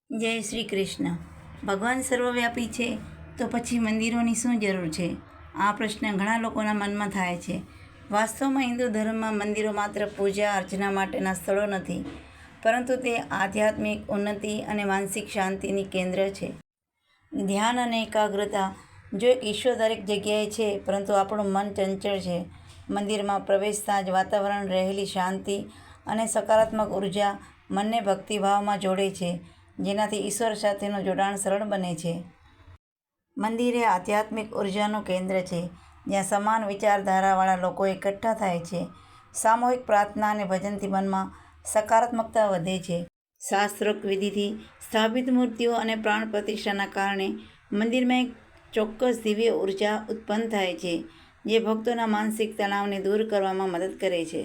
જય શ્રી કૃષ્ણ. ભગવાન સર્વવ્યાપી છે તો પછી મંદિરોની શું જરૂર છે? આ પ્રશ્ન ઘણા લોકોના મનમાં થાય છે. વાસ્તવમાં હિન્દુ ધર્મમાં મંદિરો માત્ર પૂજા અર્ચના માટેના સ્થળો નથી, પરંતુ તે આધ્યાત્મિક ઉન્નતિ અને માનસિક શાંતિની કેન્દ્ર છે. ધ્યાન અને એકાગ્રતા. જો એક ઈશ્વર દરેક જગ્યાએ છે, પરંતુ આપણું મન ચંચળ છે. મંદિરમાં પ્રવેશતાં જ વાતાવરણ રહેલી શાંતિ અને સકારાત્મક ઉર્જા મનને ભક્તિભાવમાં જોડે છે, જેનાથી ઈશ્વર સાથેનું જોડાણ સરળ બને છે. મંદિર એ આધ્યાત્મિક ઉર્જાનું કેન્દ્ર છે, જ્યાં સમાન વિચારધારાવાળા લોકો એકઠા થાય છે. સામૂહિક પ્રાર્થના અને ભજનથી મનમાં સકારાત્મકતા વધે છે. શાસ્ત્રોક્ત વિધિથી સ્થાપિત મૂર્તિઓ અને પ્રાણ પ્રતિષ્ઠાના કારણે મંદિરમાં એક ચોક્કસ દિવ્ય ઉર્જા ઉત્પન્ન થાય છે, જે ભક્તોના માનસિક તણાવને દૂર કરવામાં મદદ કરે છે.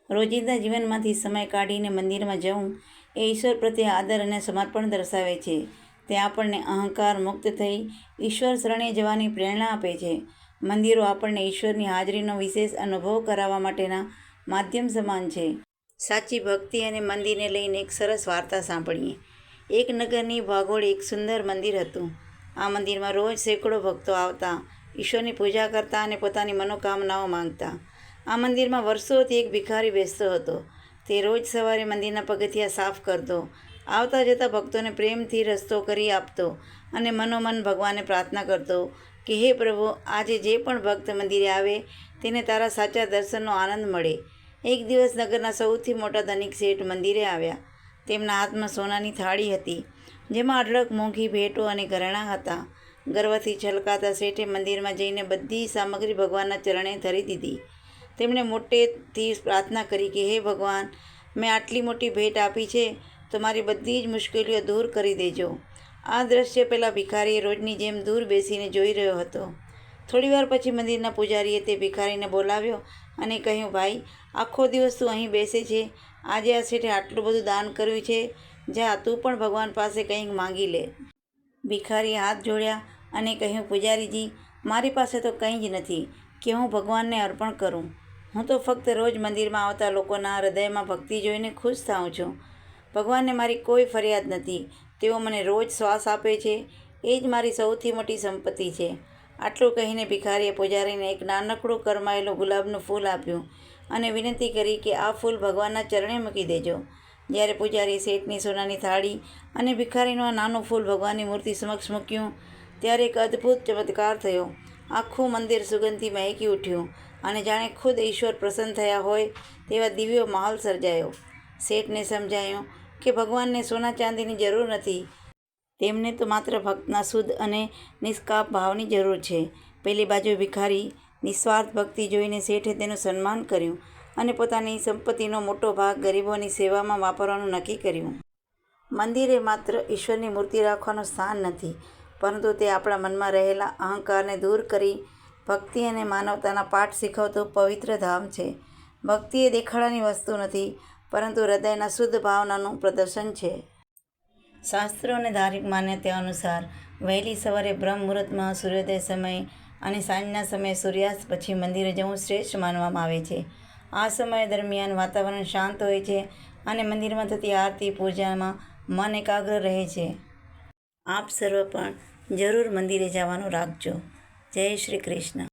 રોજિંદા જીવનમાંથી સમય કાઢીને મંદિરમાં જવું એ ઈશ્વર પ્રત્યે આદર અને સમર્પણ દર્શાવે છે. તે આપણને અહંકાર મુક્ત થઈ ઈશ્વર શરણે જવાની પ્રેરણા આપે છે. મંદિરો આપણને ઈશ્વરની હાજરીનો વિશેષ અનુભવ કરાવવા માટેના માધ્યમ સમાન છે. સાચી ભક્તિ અને મંદિરને લઈને એક સરસ વાર્તા સાંભળીએ. એક નગરની ભાગોળ એક સુંદર મંદિર હતું. આ મંદિરમાં રોજ સેંકડો ભક્તો આવતા, ઈશ્વરની પૂજા કરતા અને પોતાની મનોકામનાઓ માંગતા. આ મંદિરમાં વર્ષોથી એક ભિખારી બેસતો હતો. તે રોજ સવારે મંદિરના પગથિયાં સાફ કરતો, આવતા જતા ભક્તોને પ્રેમથી રસ્તો કરી આપતો અને મનોમન ભગવાનને પ્રાર્થના કરતો કે હે પ્રભુ, આજે જે પણ ભક્ત મંદિરે આવે તેને તારા સાચા દર્શનનો આનંદ મળે. એક દિવસ નગરના સૌથી મોટા ધનિક શેઠ મંદિરે આવ્યા. તેમના હાથમાં સોનાની થાળી હતી, જેમાં અઢળક મોંઘી ભેટો અને ઘરેણાં હતા. ગર્વથી છલકાતા શેઠે મંદિરમાં જઈને બધી સામગ્રી ભગવાનના ચરણે ધરી દીધી. તેમણે મોટેથી પ્રાર્થના કરી કે હે ભગવાન, મેં આટલી મોટી ભેટ આપી છે, તો મારી બધી જ મુશ્કેલીઓ દૂર કરી દેજો. આ દ્રશ્ય પેલા ભિખારીએ રોજની જેમ દૂર બેસીને જોઈ રહ્યો હતો. થોડીવાર પછી મંદિરના પૂજારીએ તે ભિખારીને બોલાવ્યો અને કહ્યું, ભાઈ, આખો દિવસ તું અહીં બેસે છે. આજે આ શેઠે આટલું બધું દાન કર્યું છે, જા તું પણ ભગવાન પાસે કંઈક માંગી લે. ભિખારીએ હાથ જોડ્યા અને કહ્યું, પૂજારીજી, મારી પાસે તો કંઈ જ નથી કે હું ભગવાનને અર્પણ કરું. હું તો ફક્ત રોજ મંદિરમાં આવતા લોકોના હૃદયમાં ભક્તિ જોઈને ખુશ થાઉં છું. ભગવાનને મારી કોઈ ફરિયાદ નથી. તેઓ મને રોજ શ્વાસ આપે છે, એ જ મારી સૌથી મોટી સંપત્તિ છે. આટલું કહીને ભિખારીએ પૂજારીને એક નાનકડું કરમાયેલું ગુલાબનું ફૂલ આપ્યું અને વિનંતી કરી કે આ ફૂલ ભગવાનના ચરણે મૂકી દેજો. જ્યારે પૂજારીએ શેઠની સોનાની થાળી અને ભિખારીનું આ નાનું ફૂલ ભગવાનની મૂર્તિ સમક્ષ મૂક્યું, ત્યારે એક અદ્ભુત ચમત્કાર થયો. આખું મંદિર સુગંધથી મહેકી ઉઠ્યું અને જાણે ખુદ ઈશ્વર પ્રસન્ન થયા હોય તેવા દિવ્ય માહોલ સર્જાયો. શેઠને સમજાયું કે ભગવાનને સોના ચાંદીની જરૂર નથી, તેમને તો માત્ર ભક્તના શુદ્ધ અને નિષ્કામ ભાવની જરૂર છે. પેલી બાજુ ભિખારી નિસ્વાર્થ ભક્તિ જોઈને શેઠે તેનું સન્માન કર્યું અને પોતાની સંપત્તિનો મોટો ભાગ ગરીબોની સેવામાં વાપરવાનું નક્કી કર્યું. મંદિર એ માત્ર ઈશ્વરની મૂર્તિ રાખવાનું સ્થાન નથી, પરંતુ તે આપણા મનમાં રહેલા અહંકારને દૂર કરી ભક્તિ અને માનવતાના પાઠ શીખવતું પવિત્ર ધામ છે. ભક્તિ એ દેખાડાની વસ્તુ નથી, પરંતુ હૃદયના શુદ્ધ ભાવનાનું પ્રદર્શન છે. શાસ્ત્રો અને ધાર્મિક માન્યતા અનુસાર વહેલી સવારે બ્રહ્મ મુહૂર્તમાં, સૂર્યોદય સમયે અને સાંજના સમયે સૂર્યાસ્ત પછી મંદિરે જવું શ્રેષ્ઠ માનવામાં આવે છે. આ સમય દરમિયાન વાતાવરણ શાંત હોય છે અને મંદિરમાં થતી આરતી પૂજામાં મન એકાગ્ર રહે છે. આપ સર્વ પણ જરૂર મંદિરે જવાનું રાખજો. જય શ્રી કૃષ્ણ.